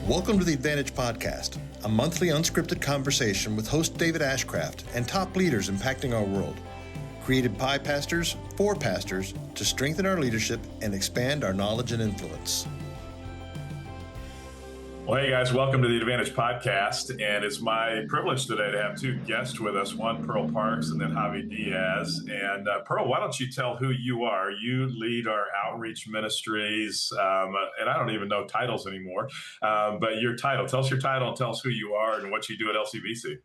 Welcome to the Advantage Podcast, a monthly unscripted conversation with host David Ashcraft and top leaders impacting our world. Created by pastors for pastors to strengthen our leadership and expand our knowledge and influence. Well, hey guys, welcome to the Advantage Podcast, and it's my privilege today to have two guests with us, one Pearl Parks and then Javy Diaz. And Pearl, why don't you tell who you are? You lead our outreach ministries, and I don't even know titles anymore, but your title, tell us your title and tell us who you are and what you do at LCBC.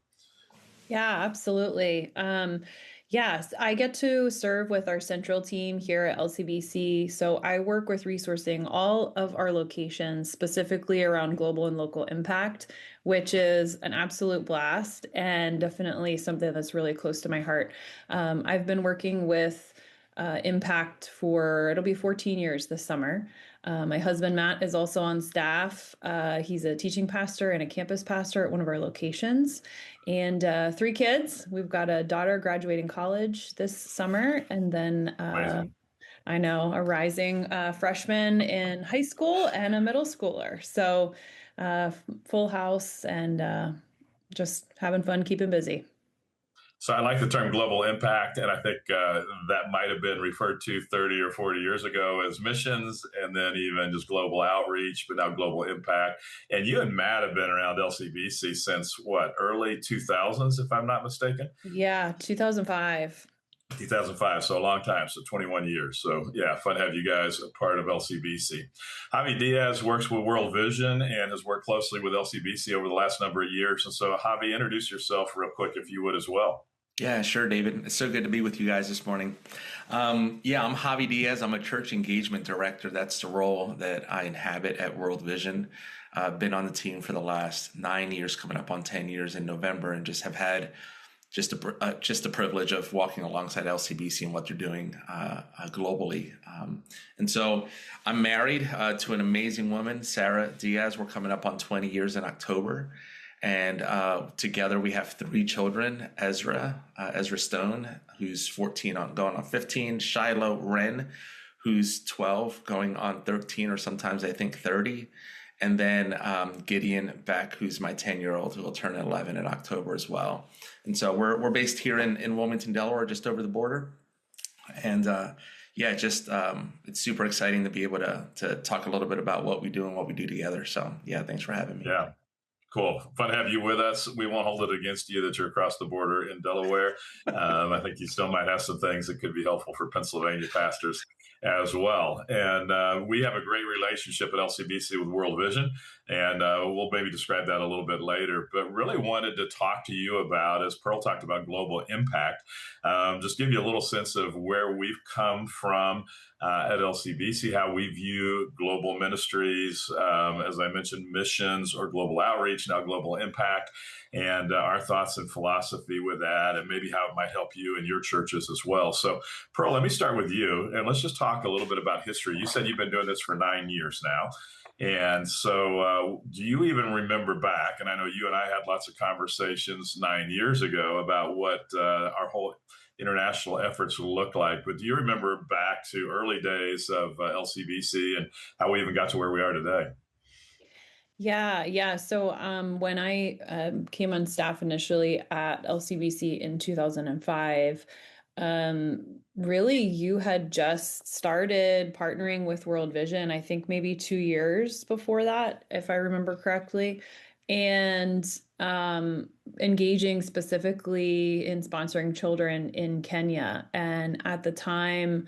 Yeah, absolutely. Yes, I get to serve with our central team here at LCBC. So I work with resourcing all of our locations, specifically around global and local impact, which is an absolute blast and definitely something that's really close to my heart. I've been working with Impact it'll be 14 years this summer. My husband, Matt, is also on staff. He's a teaching pastor and a campus pastor at one of our locations. And 3 kids. We've got a daughter graduating college this summer, and then I know a rising freshman in high school and a middle schooler. So full house and just having fun, keeping busy. So I like the term global impact, and I think that might have been referred to 30 or 40 years ago as missions, and then even just global outreach, but now global impact. And you and Matt have been around LCBC since what, early 2000s, if I'm not mistaken? Yeah, 2005. 2005, so a long time, so 21 years. So yeah, fun to have you guys a part of LCBC. Javy Diaz works with World Vision and has worked closely with LCBC over the last number of years. And so Javy, introduce yourself real quick if you would as well. Yeah, sure, David. It's so good to be with you guys this morning. I'm Javy Diaz. I'm a church engagement director. That's the role that I inhabit at World Vision. I've been on the team for the last 9 years, coming up on 10 years in November, and just have had just the privilege of walking alongside LCBC and what they're doing globally. And so I'm married to an amazing woman, Sarah Diaz. We're coming up on 20 years in October. And together we have 3 children, Ezra Stone, who's 14 going on 15, Shiloh Wren, who's 12 going on 13, or sometimes I think 30. And then Gideon Beck, who's my 10-year-old, who will turn 11 in October as well. And so we're based here in Wilmington, Delaware, just over the border. And it's super exciting to be able to talk a little bit about what we do and what we do together. So yeah, thanks for having me. Yeah. Cool. Fun to have you with us. We won't hold it against you that you're across the border in Delaware. I think you still might have some things that could be helpful for Pennsylvania pastors as well. And we have a great relationship at LCBC with World Vision, and we'll maybe describe that a little bit later. But really wanted to talk to you about, as Pearl talked about, global impact, just give you a little sense of where we've come from at LCBC, how we view global ministries, as I mentioned, missions or global outreach, now global impact, and our thoughts and philosophy with that, and maybe how it might help you and your churches as well. So, Pearl, let me start with you, and let's just talk a little bit about history. You said you've been doing this for 9 years now. And so do you even remember back, and I know you and I had lots of conversations 9 years ago about what our whole international efforts will look like, but do you remember back to early days of LCBC and how we even got to where we are today? Yeah. So when I came on staff initially at LCBC in 2005, really you had just started partnering with World Vision, I think maybe 2 years before that, if I remember correctly, and engaging specifically in sponsoring children in Kenya. And at the time,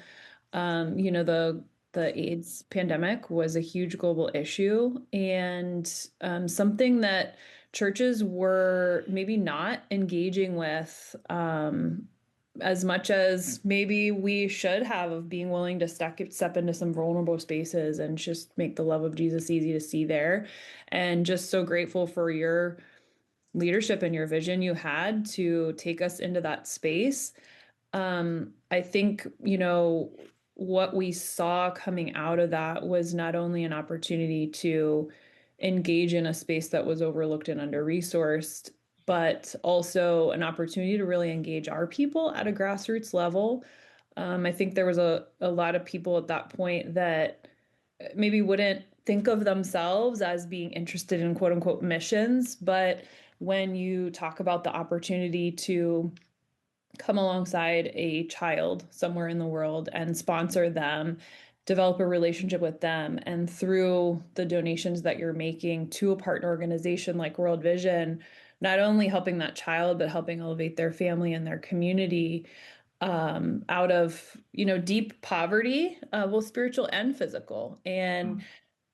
the AIDS pandemic was a huge global issue, and something that churches were maybe not engaging with as much as maybe we should have, of being willing to step into some vulnerable spaces and just make the love of Jesus easy to see there. And just so grateful for your leadership and your vision you had to take us into that space. I think, what we saw coming out of that was not only an opportunity to engage in a space that was overlooked and under-resourced, but also an opportunity to really engage our people at a grassroots level. I think there was a lot of people at that point that maybe wouldn't think of themselves as being interested in quote unquote missions. But when you talk about the opportunity to come alongside a child somewhere in the world and sponsor them, develop a relationship with them, and through the donations that you're making to a partner organization like World Vision, not only helping that child, but helping elevate their family and their community out of, deep poverty, both spiritual and physical. And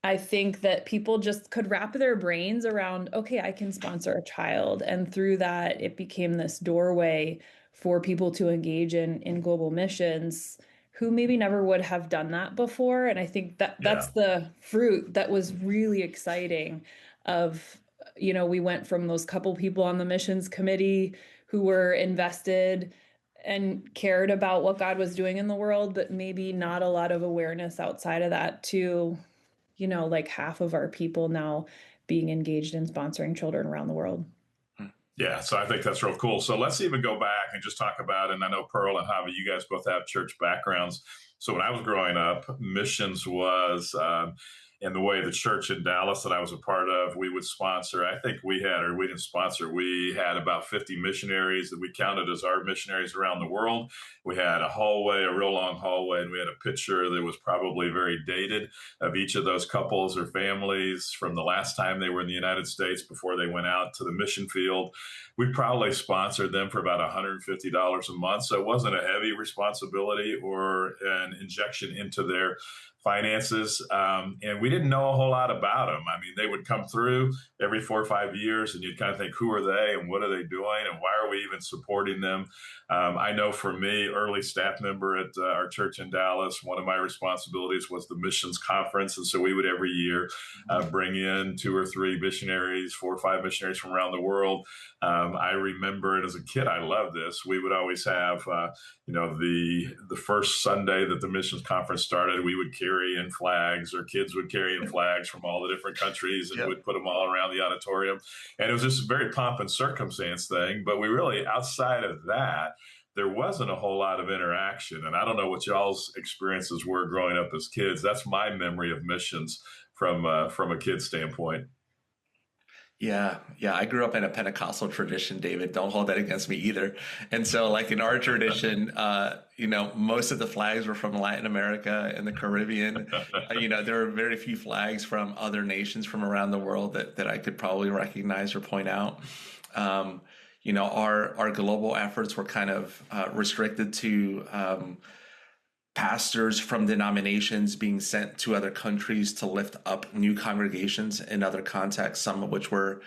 I think that people just could wrap their brains around, okay, I can sponsor a child. And through that, it became this doorway for people to engage in global missions who maybe never would have done that before. And I think that that's the fruit that was really exciting of, we went from those couple people on the missions committee who were invested and cared about what God was doing in the world, but maybe not a lot of awareness outside of that to, like half of our people now being engaged in sponsoring children around the world. Yeah, so I think that's real cool. So let's even go back and just talk about, and I know Pearl and Javi, you guys both have church backgrounds. So when I was growing up, missions was in the way the church in Dallas that I was a part of, we would sponsor, I think we didn't sponsor, we had about 50 missionaries that we counted as our missionaries around the world. We had a hallway, a real long hallway, and we had a picture that was probably very dated of each of those couples or families from the last time they were in the United States before they went out to the mission field. We probably sponsored them for about $150 a month. So it wasn't a heavy responsibility or an injection into their finances. And we didn't know a whole lot about them. I mean, they would come through every 4 or 5 years and you'd kind of think, who are they and what are they doing and why are we even supporting them? I know for me, early staff member at our church in Dallas, one of my responsibilities was the missions conference. And so we would every year bring in 2 or 3 missionaries, 4 or 5 missionaries from around the world. I remember it as a kid. I loved this. We would always have, the first Sunday that the missions conference started, we would carry in flags, or kids would carry in flags from all the different countries, and would put them all around the auditorium. And it was just a very pomp and circumstance thing. But we really, outside of that, there wasn't a whole lot of interaction. And I don't know what y'all's experiences were growing up as kids. That's my memory of missions from a kid standpoint. Yeah. I grew up in a Pentecostal tradition, David. Don't hold that against me either. And so, like in our tradition, most of the flags were from Latin America and the Caribbean. There are very few flags from other nations from around the world that I could probably recognize or point out. Our global efforts were kind of restricted to pastors from denominations being sent to other countries to lift up new congregations in other contexts, some of which were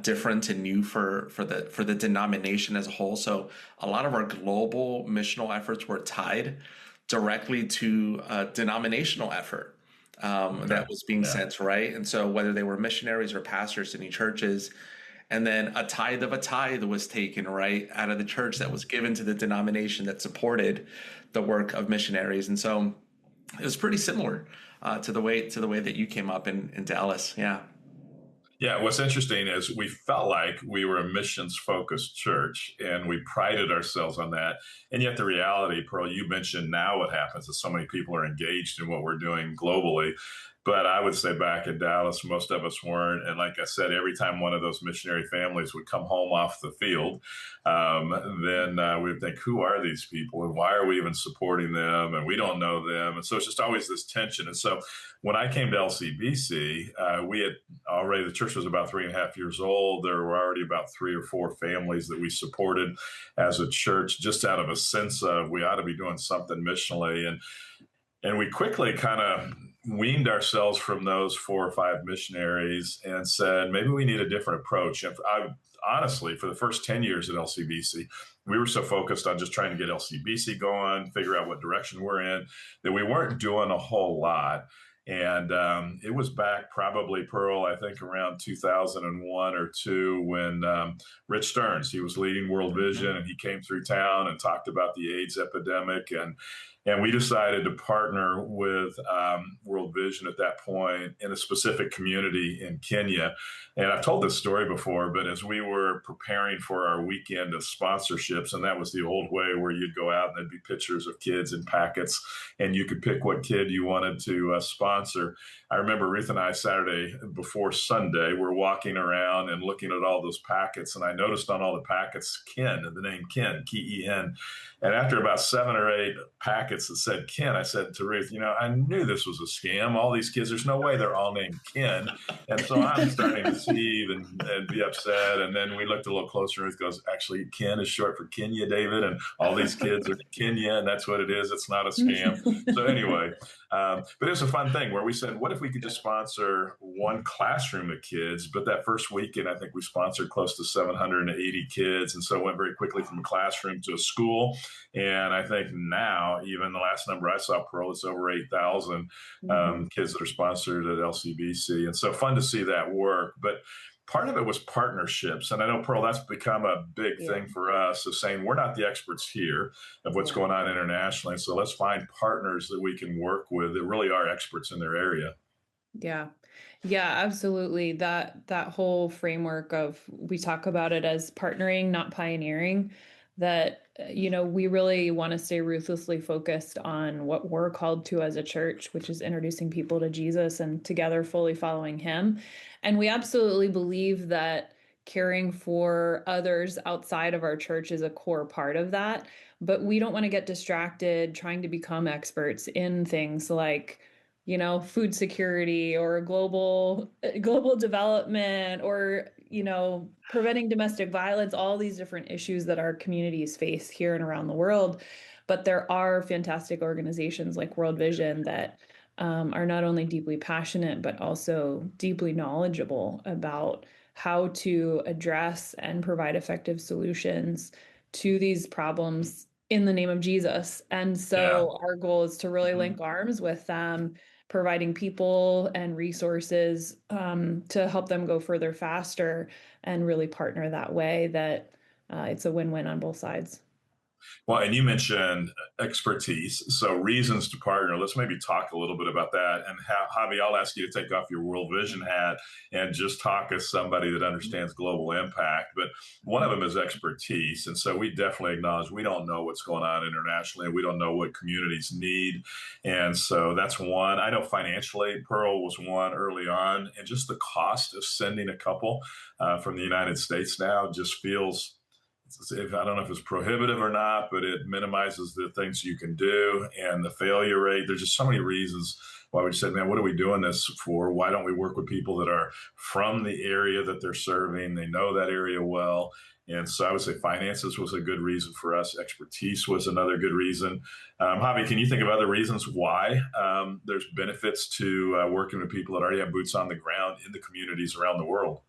different and new for the denomination as a whole. So a lot of our global missional efforts were tied directly to a denominational effort that was being sent, right? And so whether they were missionaries or pastors in churches, and then a tithe of a tithe was taken, right, out of the church that was given to the denomination that supported the work of missionaries. And so it was pretty similar to the way that you came up in Dallas. Yeah. Yeah, what's interesting is we felt like we were a missions-focused church, and we prided ourselves on that. And yet the reality, Pearl, you mentioned now what happens is so many people are engaged in what we're doing globally. But I would say back in Dallas, most of us weren't. And like I said, every time one of those missionary families would come home off the field, then we would think, who are these people and why are we even supporting them? And we don't know them. And so it's just always this tension. And so when I came to LCBC, we had already, the church was about 3.5 years old. There were already about 3 or 4 families that we supported as a church, just out of a sense of we ought to be doing something missionally. And we quickly kind of weaned ourselves from those 4 or 5 missionaries and said, maybe we need a different approach. And honestly, for the first 10 years at LCBC, we were so focused on just trying to get LCBC going, figure out what direction we're in, that we weren't doing a whole lot. And it was back probably, Pearl, I think around 2001 or 2 when Rich Stearns, he was leading World Vision, and he came through town and talked about the AIDS epidemic. And And we decided to partner with World Vision at that point in a specific community in Kenya. And I've told this story before, but as we were preparing for our weekend of sponsorships, and that was the old way where you'd go out and there'd be pictures of kids in packets, and you could pick what kid you wanted to sponsor. I remember Ruth and I, Saturday before Sunday, we're walking around and looking at all those packets, and I noticed on all the packets, Ken, the name Ken, Ken. And after about 7 or 8 packets that said Ken, I said to Ruth, I knew this was a scam. All these kids, there's no way they're all named Ken. And so I'm starting to seethe and be upset. And then we looked a little closer, and Ruth goes, actually, Ken is short for Kenya, David. And all these kids are Kenya, and that's what it is. It's not a scam. So anyway, but it was a fun thing where we said, what if we could just sponsor one classroom of kids? But that first weekend, I think we sponsored close to 780 kids. And so it went very quickly from a classroom to a school. And I think now, even the last number I saw, Pearl, it's over 8,000 kids that are sponsored at LCBC. And so fun to see that work. But part of it was partnerships. And I know, Pearl, that's become a big thing for us of saying we're not the experts here of what's going on internationally. So let's find partners that we can work with that really are experts in their area. Yeah. Yeah, absolutely. That whole framework of, we talk about it as partnering, not pioneering, that, we really want to stay ruthlessly focused on what we're called to as a church, which is introducing people to Jesus and together fully following him. And we absolutely believe that caring for others outside of our church is a core part of that. But we don't want to get distracted trying to become experts in things like, food security or global development or, preventing domestic violence, all these different issues that our communities face here and around the world. But there are fantastic organizations like World Vision that are not only deeply passionate, but also deeply knowledgeable about how to address and provide effective solutions to these problems in the name of Jesus. And so our goal is to really link arms with them, providing people and resources to help them go further faster and really partner that way that it's a win-win on both sides. Well, and you mentioned expertise. So reasons to partner. Let's maybe talk a little bit about that. And Javi, I'll ask you to take off your World Vision hat and just talk as somebody that understands global impact. But one of them is expertise. And so we definitely acknowledge we don't know what's going on internationally. We don't know what communities need. And so that's one. I know financially, Pearl was one early on. And just the cost of sending a couple from the United States now just feels, I don't know if it's prohibitive or not, but it minimizes the things you can do and the failure rate. There's just so many reasons why we said, man, what are we doing this for? Why don't we work with people that are from the area that they're serving? They know that area well. And so I would say finances was a good reason for us. Expertise was another good reason. Javi, can you think of other reasons why there's benefits to working with people that already have boots on the ground in the communities around the world?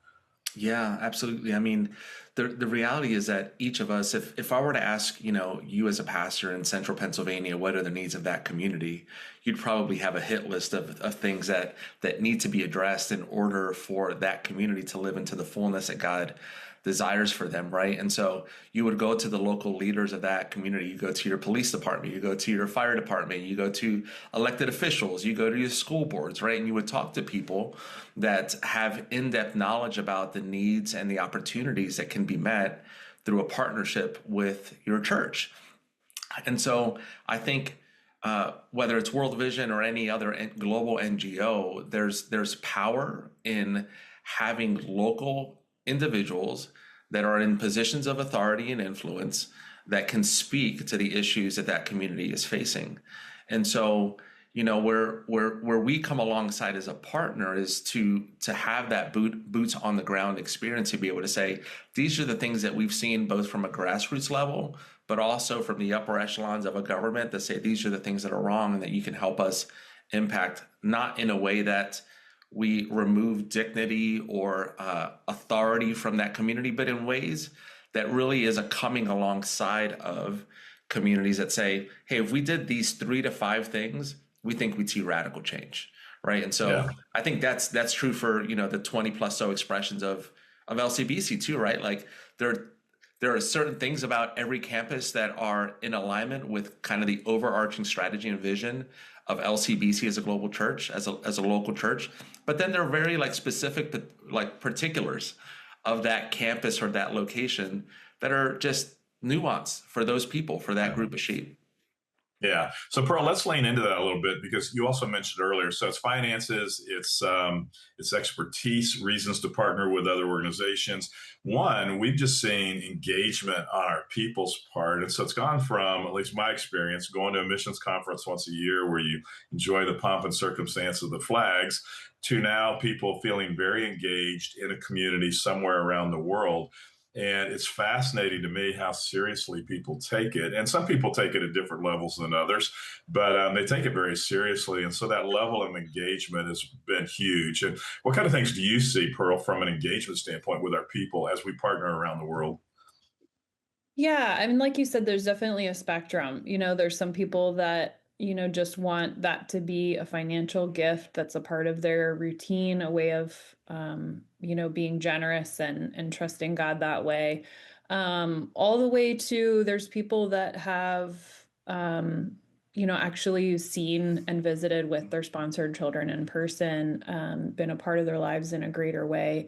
Yeah, absolutely. I mean, the reality is that each of us, if I were to ask, you as a pastor in central Pennsylvania, what are the needs of that community, you'd probably have a hit list of things that need to be addressed in order for that community to live into the fullness that God desires for them, right? And so you would go to the local leaders of that community. You go to your police department, you go to your fire department, you go to elected officials, you go to your school boards, right? And you would talk to people that have in-depth knowledge about the needs and the opportunities that can be met through a partnership with your church. And so I think whether it's World Vision or any other global NGO, there's power in having local individuals that are in positions of authority and influence that can speak to the issues that community is facing. And so, where we come alongside as a partner is to have that boots on the ground experience, to be able to say, these are the things that we've seen both from a grassroots level, but also from the upper echelons of a government, that say, these are the things that are wrong and that you can help us impact, not in a way that we remove dignity or authority from that community, but in ways that really is a coming alongside of communities that say, hey, if we did these 3 to 5 things, we think we'd see radical change, right? And so I think that's true for, the 20 plus so expressions of LCBC too, right? Like There are certain things about every campus that are in alignment with kind of the overarching strategy and vision of LCBC as a global church, as a local church. But then there are very like specific like particulars of that campus or that location that are just nuance for those people, for that group of sheep. Yeah. So Pearl, let's lean into that a little bit because you also mentioned earlier. So it's finances, it's expertise, reasons to partner with other organizations. One, we've just seen engagement on our people's part. And so it's gone from, at least my experience, going to a missions conference once a year where you enjoy the pomp and circumstance of the flags, to now people feeling very engaged in a community somewhere around the world. And it's fascinating to me how seriously people take it. And some people take it at different levels than others, but they take it very seriously. And so that level of engagement has been huge. And what kind of things do you see, Pearl, from an engagement standpoint with our people as we partner around the world? Yeah, I mean, like you said, there's definitely a spectrum. There's some people that, just want that to be a financial gift that's a part of their routine, a way of, being generous and trusting God that way. All the way to there's people that have, actually seen and visited with their sponsored children in person, been a part of their lives in a greater way.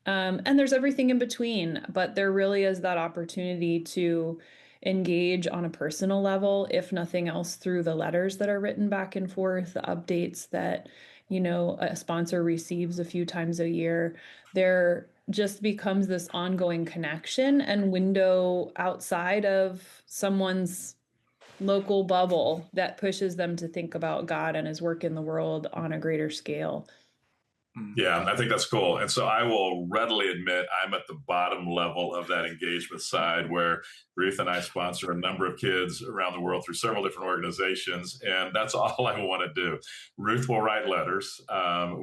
And there's everything in between, but there really is that opportunity to engage on a personal level, if nothing else, through the letters that are written back and forth, the updates that, a sponsor receives a few times a year. There just becomes this ongoing connection and window outside of someone's local bubble that pushes them to think about God and his work in the world on a greater scale. Yeah, I think that's cool. And so I will readily admit I'm at the bottom level of that engagement side where Ruth and I sponsor a number of kids around the world through several different organizations. And that's all I want to do. Ruth will write letters.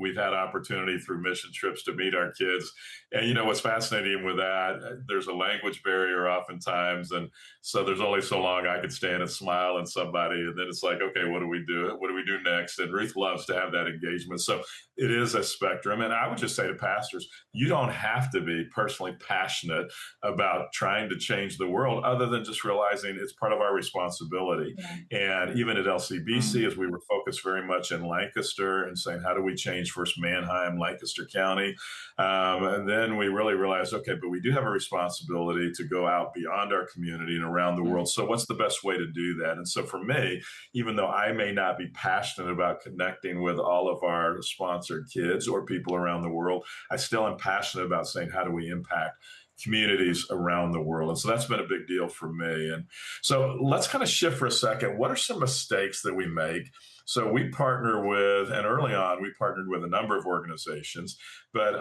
We've had opportunity through mission trips to meet our kids. And what's fascinating with that, there's a language barrier oftentimes. And so there's only so long I could stand and smile at somebody. And then it's like, okay, what do we do? What do we do next? And Ruth loves to have that engagement. So it is a spectrum. And I would just say to pastors, you don't have to be personally passionate about trying to change the world other than just realizing it's part of our responsibility. Yeah. And even at LCBC, as we were focused very much in Lancaster and saying, how do we change first Manheim, Lancaster County? And then we really realized, okay, but we do have a responsibility to go out beyond our community and around the world. So what's the best way to do that? And so for me, even though I may not be passionate about connecting with all of our sponsored kids or people around the world, I still am passionate about saying, how do we impact communities around the world? And so that's been a big deal for me. And so let's kind of shift for a second. What are some mistakes that we make? So we partner with, and early on, we partnered with a number of organizations. But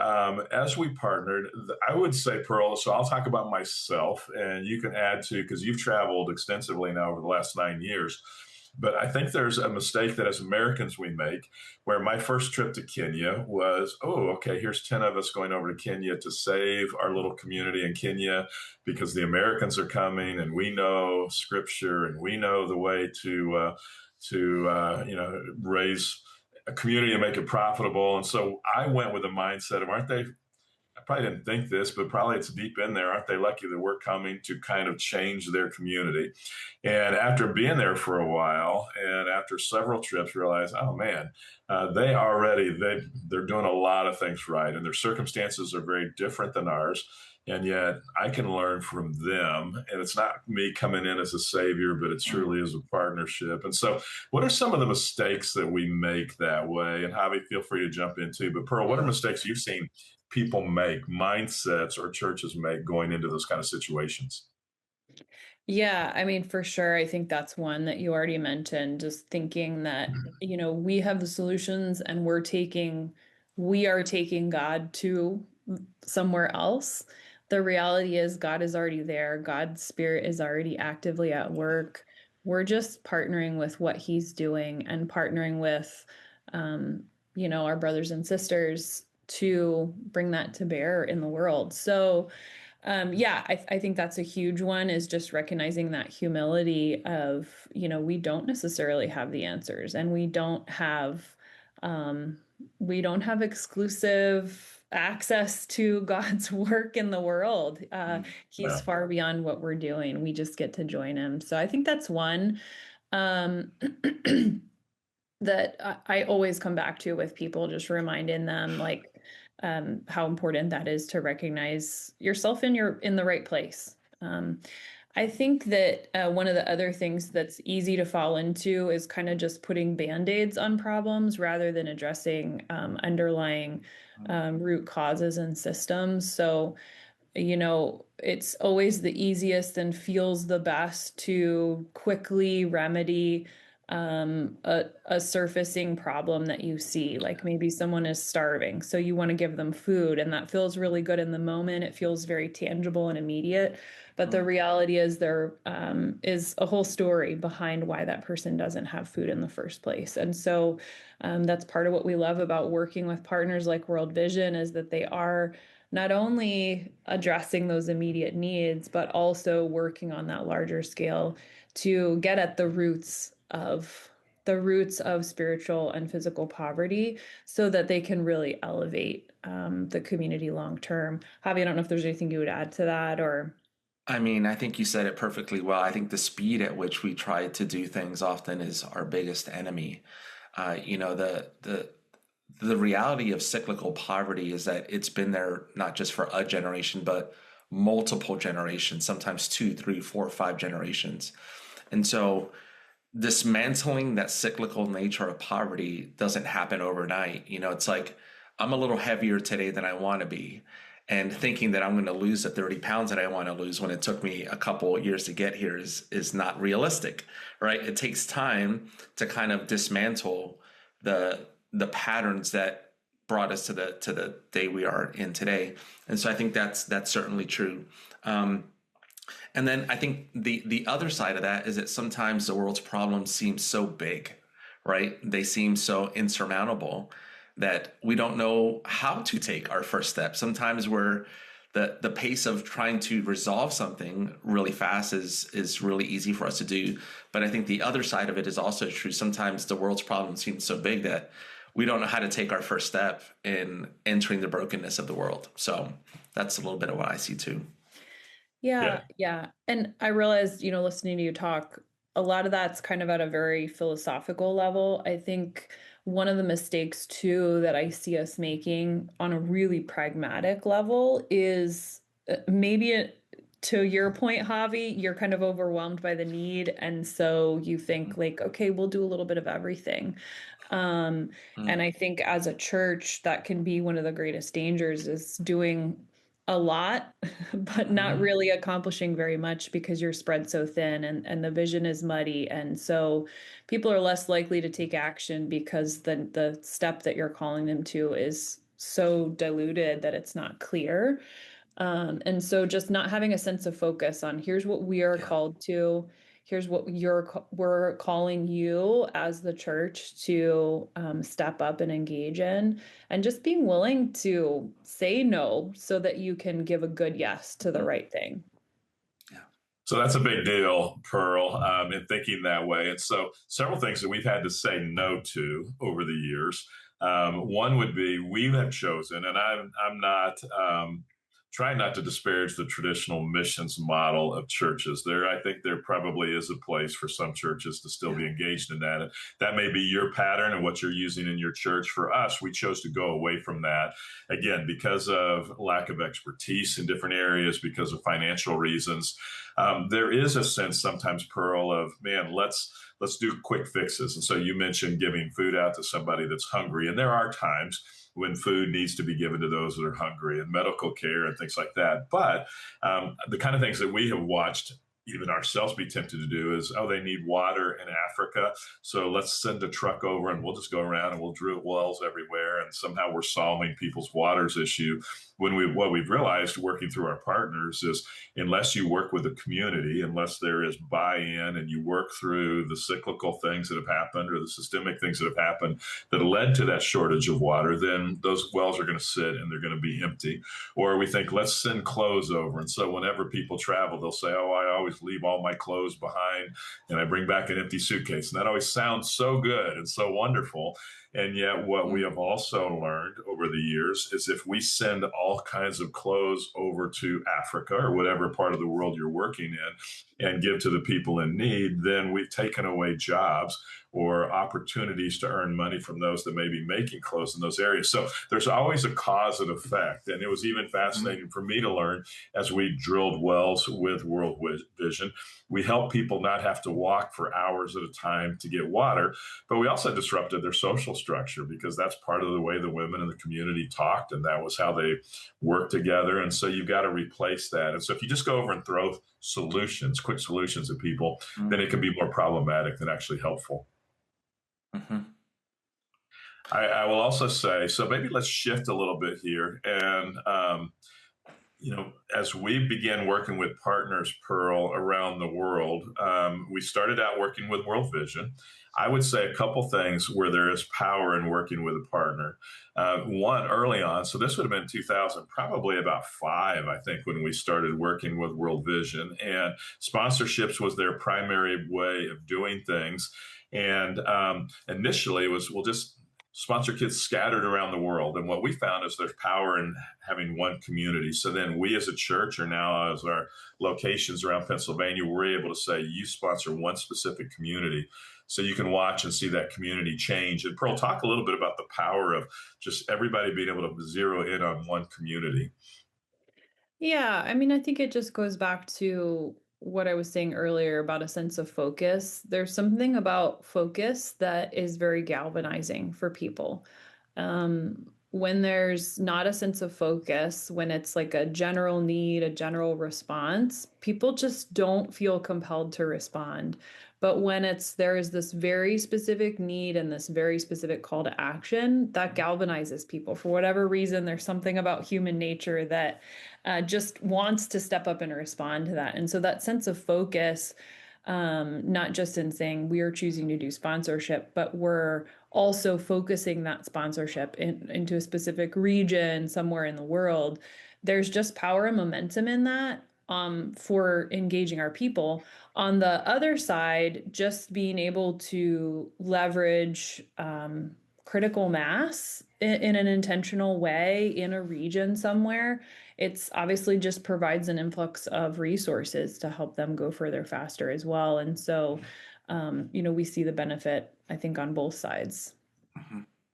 as we partnered, I would say, Pearl, so I'll talk about myself, and you can add to, because you've traveled extensively now over the last 9 years. But I think there's a mistake that as Americans we make, where my first trip to Kenya was, oh, okay, here's 10 of us going over to Kenya to save our little community in Kenya because the Americans are coming and we know scripture and we know the way to raise a community and make it profitable. And so I went with the mindset of, I probably didn't think this, but probably it's deep in there. Aren't they lucky that we're coming to kind of change their community? And after being there for a while, and after several trips, realized, oh man, they're doing a lot of things right, and their circumstances are very different than ours. And yet I can learn from them. And it's not me coming in as a savior, but it truly is a partnership. And so what are some of the mistakes that we make that way? And Javi, feel free to jump in too. But Pearl, what are mistakes you've seen people make, mindsets or churches make going into those kind of situations? Yeah, I mean, for sure. I think that's one that you already mentioned, just thinking that, we have the solutions and we are taking God to somewhere else. The reality is God is already there. God's spirit is already actively at work. We're just partnering with what he's doing and partnering with, our brothers and sisters to bring that to bear in the world. So, I think that's a huge one, is just recognizing that humility of, we don't necessarily have the answers, and we don't have exclusive access to God's work in the world. He's Yeah. far beyond what we're doing. We just get to join him. So I think that's one um, that I always come back to with people, just reminding them like how important that is to recognize yourself in the right place. I think that one of the other things that's easy to fall into is kind of just putting band-aids on problems rather than addressing underlying root causes and systems. So, it's always the easiest and feels the best to quickly remedy a surfacing problem that you see. Like maybe someone is starving, so you want to give them food, and that feels really good in the moment. It feels very tangible and immediate. But the reality is there is a whole story behind why that person doesn't have food in the first place. And so that's part of what we love about working with partners like World Vision, is that they are not only addressing those immediate needs, but also working on that larger scale to get at the roots of spiritual and physical poverty so that they can really elevate the community long term. Javi, I don't know if there's anything you would add to that or. I mean, I think you said it perfectly well. I think the speed at which we try to do things often is our biggest enemy. The reality of cyclical poverty is that it's been there not just for a generation, but multiple generations, sometimes 2, 3, 4, 5 generations. And so dismantling that cyclical nature of poverty doesn't happen overnight. It's like I'm a little heavier today than I want to be. And thinking that I'm going to lose the 30 pounds that I want to lose when it took me a couple of years to get here is not realistic, right? It takes time to kind of dismantle the patterns that brought us to the day we are in today. And so I think that's certainly true. And then I think the other side of that is that sometimes the world's problems seem so big, right? They seem so insurmountable that we don't know how to take our first step. Sometimes the pace of trying to resolve something really fast is really easy for us to do. But I think the other side of it is also true. Sometimes the world's problems seem so big that we don't know how to take our first step in entering the brokenness of the world. So that's a little bit of what I see too. Yeah. And I realized, listening to you talk, a lot of that's kind of at a very philosophical level. I think one of the mistakes too that I see us making on a really pragmatic level is maybe to your point, Javi, you're kind of overwhelmed by the need. And so you think like, okay, we'll do a little bit of everything. And I think as a church, that can be one of the greatest dangers, is doing a lot, but not really accomplishing very much because you're spread so thin and the vision is muddy. And so people are less likely to take action because the step that you're calling them to is so diluted that it's not clear. And so just not having a sense of focus on here's what we are called to, here's what we're calling you as the church to step up and engage in, and just being willing to say no so that you can give a good yes to the right thing. Yeah. So that's a big deal, Pearl, in thinking that way. And so several things that we've had to say no to over the years. One would be we have chosen, and I'm not trying not to disparage the traditional missions model of churches. I think there probably is a place for some churches to still be engaged in that. That may be your pattern and what you're using in your church. For us, we chose to go away from that, again, because of lack of expertise in different areas, because of financial reasons. There is a sense sometimes, Pearl, of, man, let's do quick fixes. And so you mentioned giving food out to somebody that's hungry. And there are times when food needs to be given to those that are hungry, and medical care and things like that. But the kind of things that we have watched even ourselves be tempted to do is, they need water in Africa, so let's send a truck over and we'll just go around and we'll drill wells everywhere, and somehow we're solving people's waters issue. What we've realized working through our partners is, unless you work with the community, unless there is buy-in and you work through the cyclical things that have happened or the systemic things that have happened that led to that shortage of water, then those wells are going to sit and they're going to be empty. Or we think, let's send clothes over. And so whenever people travel, they'll say, I always leave all my clothes behind and I bring back an empty suitcase. And that always sounds so good and so wonderful. And yet what we have also learned over the years is if we send all kinds of clothes over to Africa or whatever part of the world you're working in and give to the people in need, then we've taken away jobs or opportunities to earn money from those that may be making clothes in those areas. So there's always a cause and effect. And it was even fascinating for me to learn as we drilled wells with World Vision. We help people not have to walk for hours at a time to get water, but we also disrupted their social structure because that's part of the way the women in the community talked, and that was how they worked together. And so you've got to replace that. And so if you just go over and throw solutions, quick solutions at people, then it can be more problematic than actually helpful. I will also say, so maybe let's shift a little bit here. And, as we began working with partners, Pearl, around the world, we started out working with World Vision. I would say a couple things where there is power in working with a partner. One, early on, so this would have been 2000, probably about 5, I think, when we started working with World Vision. And sponsorships was their primary way of doing things. And initially it was, we'll just sponsor kids scattered around the world. And what we found is there's power in having one community. So then we as a church, or now as our locations around Pennsylvania, we're able to say, you sponsor one specific community. So you can watch and see that community change. And Pearl, talk a little bit about the power of just everybody being able to zero in on one community. Yeah, I mean, I think it just goes back to what I was saying earlier about a sense of focus. There's something about focus that is very galvanizing for people. When there's not a sense of focus, when it's like a general need, a general response, people just don't feel compelled to respond. But when there is this very specific need and this very specific call to action, that galvanizes people. For whatever reason, there's something about human nature that just wants to step up and respond to that. And so that sense of focus, not just in saying we are choosing to do sponsorship, but we're also focusing that sponsorship into a specific region somewhere in the world. There's just power and momentum in that for engaging our people. On the other side, just being able to leverage critical mass in an intentional way in a region somewhere, it's obviously just provides an influx of resources to help them go further faster as well. And so, we see the benefit, I think, on both sides.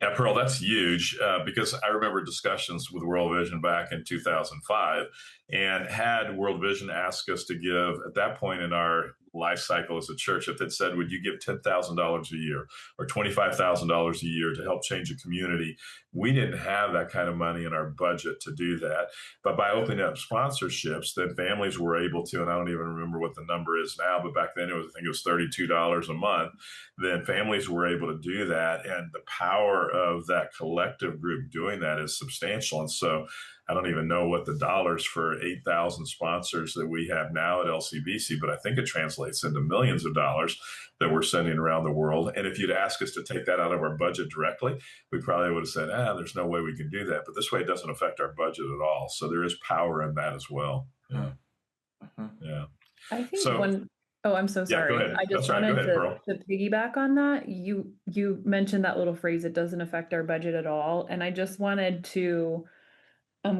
Yeah, Pearl, that's huge because I remember discussions with World Vision back in 2005, and had World Vision ask us to give, at that point in our life cycle as a church, if it said, would you give $10,000 a year or $25,000 a year to help change a community? We didn't have that kind of money in our budget to do that. But by opening up sponsorships, then families were able to, and I don't even remember what the number is now, but back then I think it was $32 a month. Then families were able to do that. And the power of that collective group doing that is substantial. And so I don't even know what the dollars for 8,000 sponsors that we have now at LCBC, but I think it translates into millions of dollars that we're sending around the world. And if you'd ask us to take that out of our budget directly, we probably would have said, there's no way we can do that. But this way it doesn't affect our budget at all. So there is power in that as well. Yeah. Yeah. I think oh, I'm so sorry. Yeah, I just wanted to piggyback on that. You mentioned that little phrase, it doesn't affect our budget at all. And I just wanted to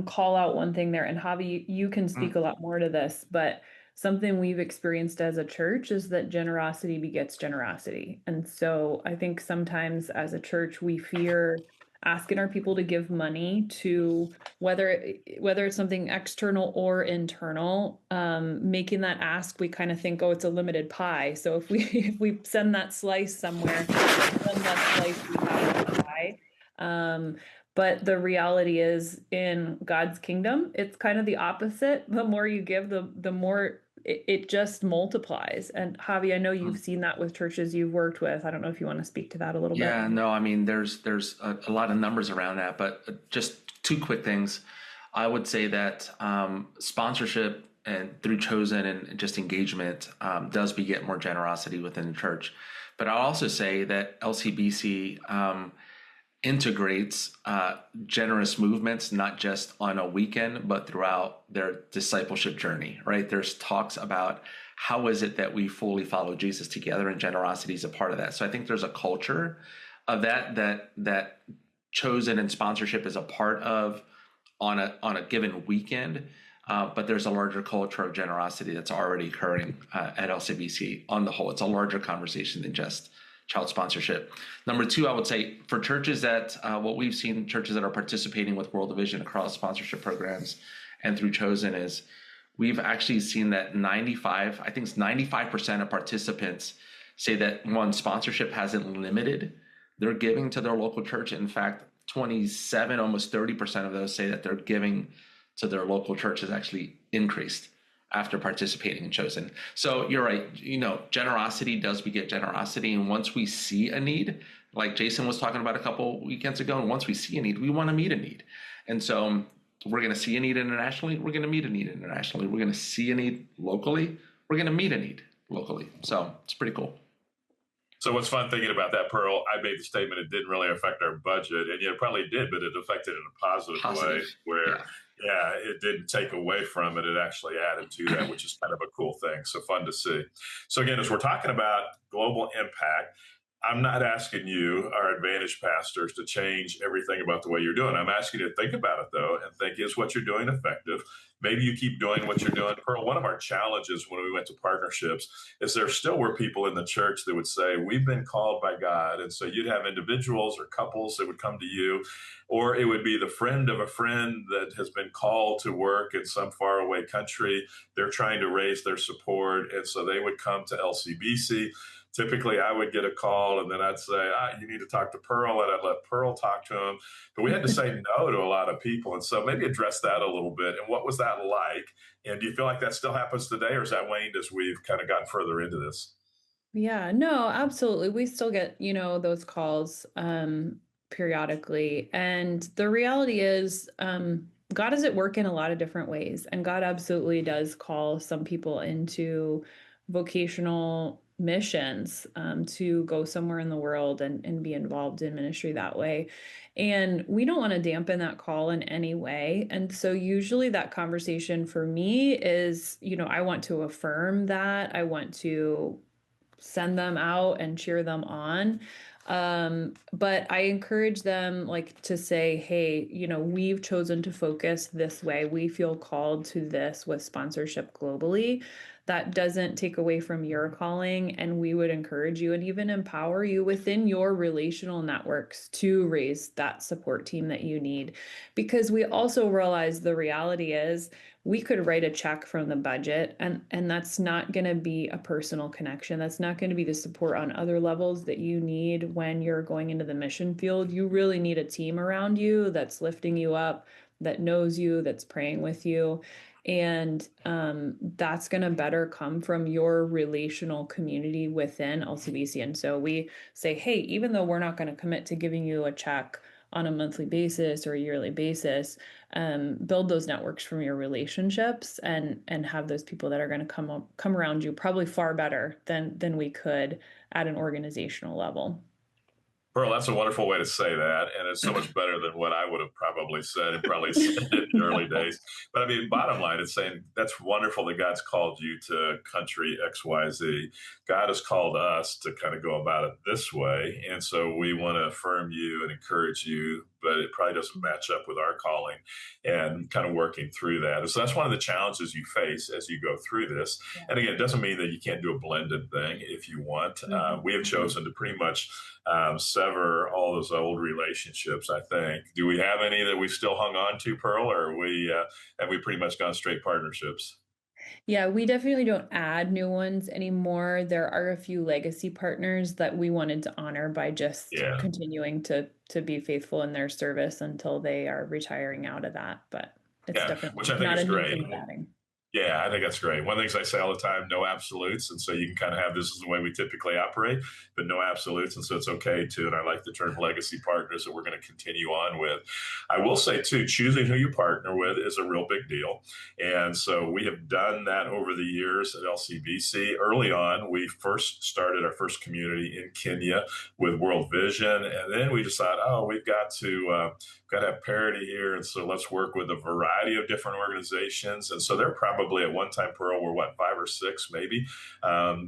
call out one thing there. And Javy, you can speak a lot more to this, but something we've experienced as a church is that generosity begets generosity. And so I think sometimes as a church, we fear asking our people to give money to whether it's something external or internal. Making that ask, we kind of think, oh, it's a limited pie. So if we send that slice somewhere, then that slice we have a pie. But the reality is, in God's kingdom, it's kind of the opposite. The more you give, the more it just multiplies. And Javy, I know you've seen that with churches you've worked with. I don't know if you want to speak to that a little bit. Yeah, no, I mean, there's a lot of numbers around that, but just 2 quick things. I would say that sponsorship and through Chosen and just engagement does beget more generosity within the church. But I'll also say that LCBC integrates generous movements, not just on a weekend, but throughout their discipleship journey, right? There's talks about how is it that we fully follow Jesus together, and generosity is a part of that. So I think there's a culture of that chosen and sponsorship is a part of on a given weekend. But there's a larger culture of generosity that's already occurring at LCBC on the whole. It's a larger conversation than just child sponsorship. Number two, I would say for churches that, what we've seen, churches that are participating with World Vision across sponsorship programs and through Chosen is we've actually seen that 95% of participants say that one, sponsorship hasn't limited their giving to their local church. In fact, 27, almost 30% of those say that their giving to their local church has actually increased after participating in Chosen. So you're right, generosity does beget generosity. And once we see a need, like Jason was talking about a couple weekends ago, and once we see a need, we want to meet a need. And so we're going to see a need internationally, we're going to meet a need internationally. We're going to see a need locally, we're going to meet a need locally. So it's pretty cool. So what's fun thinking about that, Pearl, I made the statement it didn't really affect our budget, and it probably did, but it affected it in a positive way where, it didn't take away from it. It actually added to that, which is kind of a cool thing. So fun to see. So again, as we're talking about global impact, I'm not asking you, our advantage pastors, to change everything about the way you're doing. I'm asking you to think about it, though, and think, is what you're doing effective? Maybe you keep doing what you're doing. Pearl, one of our challenges when we went to partnerships is there still were people in the church that would say, we've been called by God. And so you'd have individuals or couples that would come to you, or it would be the friend of a friend that has been called to work in some faraway country. They're trying to raise their support. And so they would come to LCBC. Typically, I would get a call and then I'd say, you need to talk to Pearl, and I'd let Pearl talk to him. But we had to say no to a lot of people. And so maybe address that a little bit. And what was that like? And do you feel like that still happens today, or is that waned as we've kind of gotten further into this? Yeah, no, absolutely. We still get, those calls periodically. And the reality is, God is at work in a lot of different ways. And God absolutely does call some people into vocational missions to go somewhere in the world and be involved in ministry that way. And we don't want to dampen that call in any way. And so usually that conversation for me is, I want to affirm that. I want to send them out and cheer them on. But I encourage them to say, hey, we've chosen to focus this way. We feel called to this with sponsorship globally. That doesn't take away from your calling. And we would encourage you and even empower you within your relational networks to raise that support team that you need. Because we also realize the reality is we could write a check from the budget and that's not going to be a personal connection. That's not going to be the support on other levels that you need when you're going into the mission field. You really need a team around you that's lifting you up, that knows you, that's praying with you. And that's going to better come from your relational community within LCBC. And so we say, hey, even though we're not going to commit to giving you a check on a monthly basis or a yearly basis, build those networks from your relationships and have those people that are going to come around you probably far better than we could at an organizational level. Pearl, that's a wonderful way to say that. And it's so much better than what I would have probably said and probably said it in the early days. But I mean, bottom line, it's saying that's wonderful that God's called you to country XYZ. God has called us to kind of go about it this way. And so we want to affirm you and encourage you, but it probably doesn't match up with our calling and kind of working through that. And so that's one of the challenges you face as you go through this. Yeah. And again, it doesn't mean that you can't do a blended thing if you want. We have chosen to pretty much sever all those old relationships, I think. Do we have any that we've still hung on to, Pearl, or have we pretty much gone straight partnerships? Yeah, we definitely don't add new ones anymore. There are a few legacy partners that we wanted to honor by just continuing to be faithful in their service until they are retiring out of that. But it's definitely which I think not is a new great. thing adding. Yeah, I think that's great. One of the things I say all the time, no absolutes. And so you can kind of have this is the way we typically operate, but no absolutes. And so it's okay to, and I like the term legacy partners that we're going to continue on with. I will say too, choosing who you partner with is a real big deal. And so we have done that over the years at LCBC. Early on, we first started our first community in Kenya with World Vision. And then we decided, we've got to have parity here. And so let's work with a variety of different organizations. And so there are probably probably at one time, Pearl, were what, 5 or 6 maybe,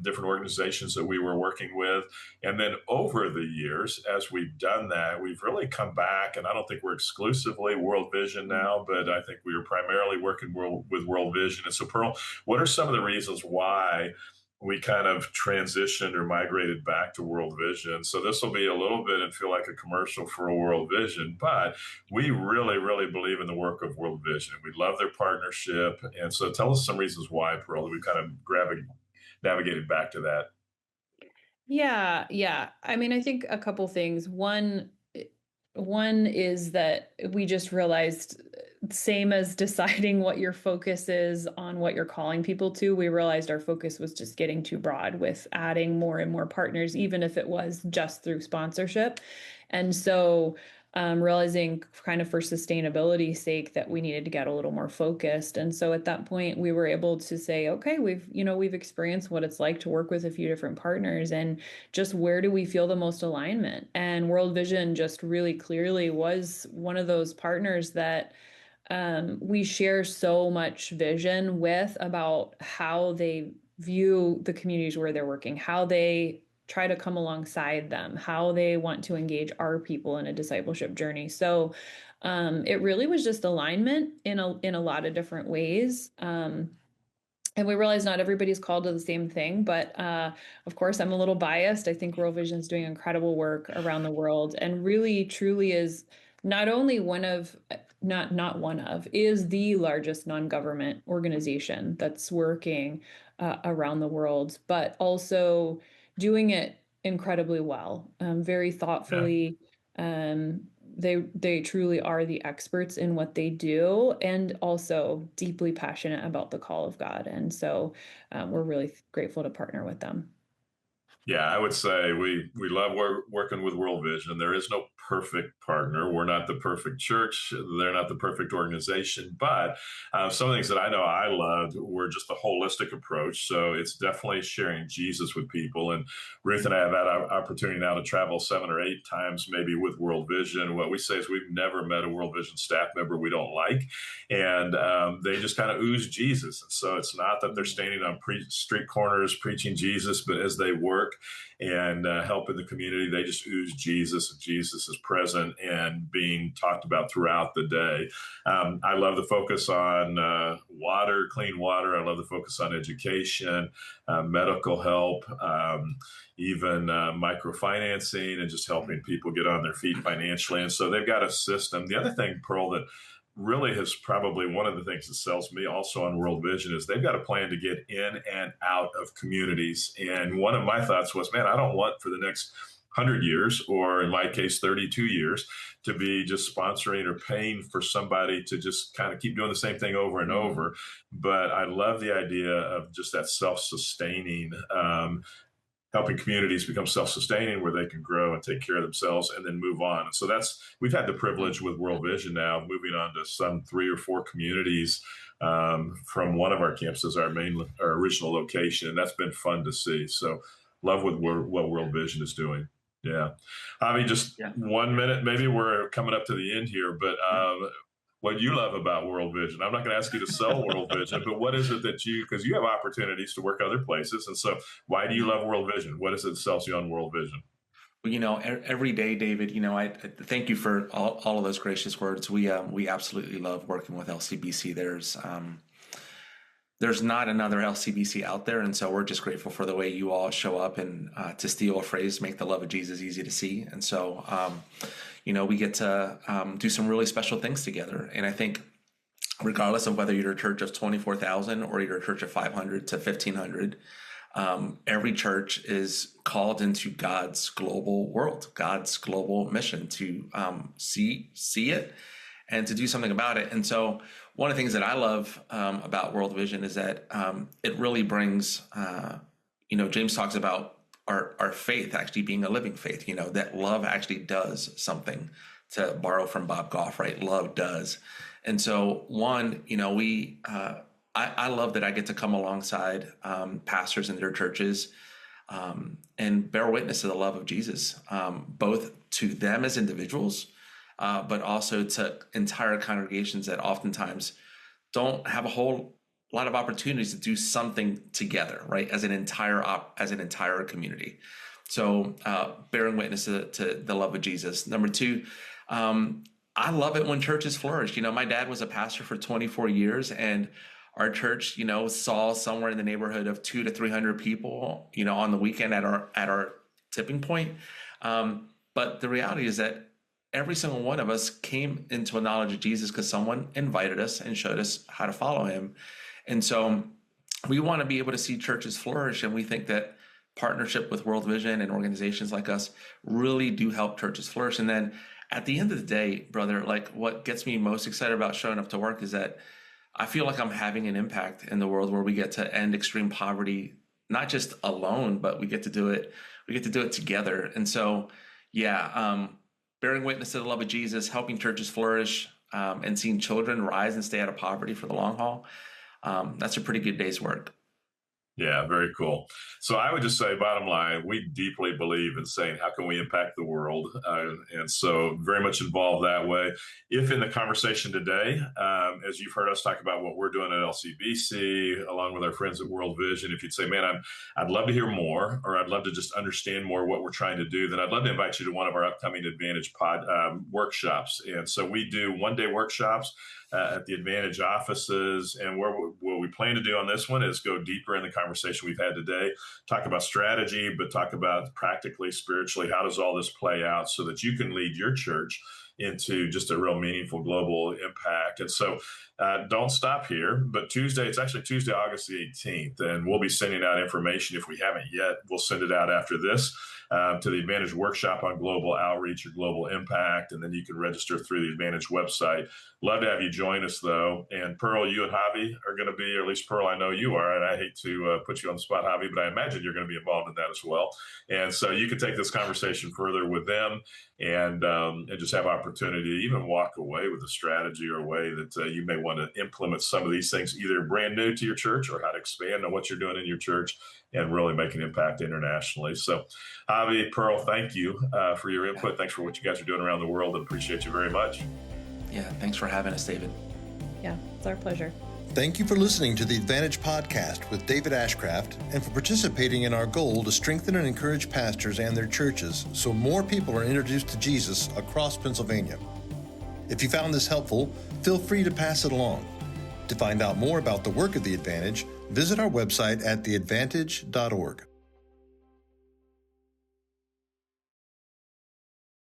different organizations that we were working with. And then over the years, as we've done that, we've really come back, and I don't think we're exclusively World Vision now, but I think we are primarily working with World Vision. And so, Pearl, what are some of the reasons why we kind of transitioned or migrated back to World Vision? So this will be a little bit and feel like a commercial for a World Vision, but we really, really believe in the work of World Vision. We love their partnership. And so tell us some reasons why, Pearl, that we kind of navigated back to that. Yeah. I mean, I think a couple things. One is that we just realized, same as deciding what your focus is on what you're calling people to, we realized our focus was just getting too broad with adding more and more partners, even if it was just through sponsorship. And so realizing kind of for sustainability's sake that we needed to get a little more focused. And so at that point, we were able to say, okay, we've experienced what it's like to work with a few different partners, and just where do we feel the most alignment? And World Vision just really clearly was one of those partners that we share so much vision with about how they view the communities where they're working, how they try to come alongside them, how they want to engage our people in a discipleship journey. So it really was just alignment in a lot of different ways. And we realize not everybody's called to the same thing, but of course, I'm a little biased. I think World Vision is doing incredible work around the world, and really, truly is not only is the largest non-government organization that's working around the world, but also doing it incredibly well, very thoughtfully. Yeah. They truly are the experts in what they do, and also deeply passionate about the call of God. And so we're really grateful to partner with them. Yeah, I would say we love working with World Vision. There is no perfect partner. We're not the perfect church. They're not the perfect organization. But some of the things that I know I loved were just the holistic approach. So it's definitely sharing Jesus with people. And Ruth and I have had our opportunity now to travel 7 or 8 times maybe with World Vision. What we say is we've never met a World Vision staff member we don't like. And they just kind of ooze Jesus. And so it's not that they're standing on street corners preaching Jesus, but as they work and help in the community, they just ooze Jesus, and Jesus is present and being talked about throughout the day. I love the focus on water, clean water. I love the focus on education, medical help, even microfinancing, and just helping people get on their feet financially. And so they've got a system. The other thing, Pearl, that really has probably one of the things that sells me also on World Vision is they've got a plan to get in and out of communities. And one of my thoughts was, man, I don't want for the next 100 years, or in my case, 32 years, to be just sponsoring or paying for somebody to just kind of keep doing the same thing over and over. But I love the idea of just that self-sustaining, helping communities become self-sustaining, where they can grow and take care of themselves and then move on. And so we've had the privilege with World Vision now moving on to some 3 or 4 communities from one of our campuses, our original location. And that's been fun to see. So love what World Vision is doing. Yeah. I mean, just 1 minute, maybe we're coming up to the end here, but what you love about World Vision. I'm not going to ask you to sell World Vision, but what is it that because you have opportunities to work other places. And so why do you love World Vision? What is it that sells you on World Vision? Well, every day, David, I thank you for all of those gracious words. We absolutely love working with LCBC. There's not another LCBC out there. And so we're just grateful for the way you all show up, and to steal a phrase, make the love of Jesus easy to see. And so, we get to do some really special things together. And I think regardless of whether you're a church of 24,000 or you're a church of 500 to 1,500, every church is called into God's global world, God's global mission to see it and to do something about it. And so one of the things that I love about World Vision is that it really brings, James talks about our faith actually being a living faith, that love actually does something, to borrow from Bob Goff, right? Love does. And so I love that I get to come alongside pastors in their churches and bear witness to the love of Jesus, both to them as individuals, but also to entire congregations that oftentimes don't have a whole lot of opportunities to do something together, right? As an entire community. So bearing witness to the love of Jesus. Number two, I love it when churches flourish. My dad was a pastor for 24 years, and our church, saw somewhere in the neighborhood of 200 to 300 people, on the weekend at our tipping point. But the reality is that every single one of us came into a knowledge of Jesus because someone invited us and showed us how to follow him. And so we want to be able to see churches flourish. And we think that partnership with World Vision and organizations like us really do help churches flourish. And then at the end of the day, brother, like what gets me most excited about showing up to work is that I feel like I'm having an impact in the world where we get to end extreme poverty, not just alone, but we get to do it. We get to do it together. And so, bearing witness to the love of Jesus, helping churches flourish, and seeing children rise and stay out of poverty for the long haul. That's a pretty good day's work. Yeah, very cool. So I would just say, bottom line, we deeply believe in saying, how can we impact the world? And so very much involved that way. If in the conversation today, as you've heard us talk about what we're doing at LCBC, along with our friends at World Vision, if you'd say, man, I'd love to hear more, or I'd love to just understand more what we're trying to do, then I'd love to invite you to one of our upcoming Advantage workshops. And so we do one-day workshops at the Advantage offices. And what we plan to do on this one is go deeper in the conversation we've had today, talk about strategy, but talk about practically, spiritually, how does all this play out so that you can lead your church into just a real meaningful global impact. And so don't stop here, but it's actually Tuesday, August the 18th, and we'll be sending out information. If we haven't yet, we'll send it out after this to the Advantage workshop on global outreach or global impact, and then you can register through the Advantage website. Love to have you join us, though. And Pearl, you and Javy are going to be, or at least Pearl, I know you are, and I hate to put you on the spot, Javy, but I imagine you're going to be involved in that as well. And so you can take this conversation further with them and just have opportunity to even walk away with a strategy or a way that you may want to implement some of these things, either brand new to your church or how to expand on what you're doing in your church and really make an impact internationally. So, Javy, Pearl, thank you for your input. Thanks for what you guys are doing around the world, and appreciate you very much. Yeah, thanks for having us, David. Yeah, it's our pleasure. Thank you for listening to the Advantage Podcast with David Ashcraft and for participating in our goal to strengthen and encourage pastors and their churches so more people are introduced to Jesus across Pennsylvania. If you found this helpful, feel free to pass it along. To find out more about the work of The Advantage, visit our website at theadvantage.org.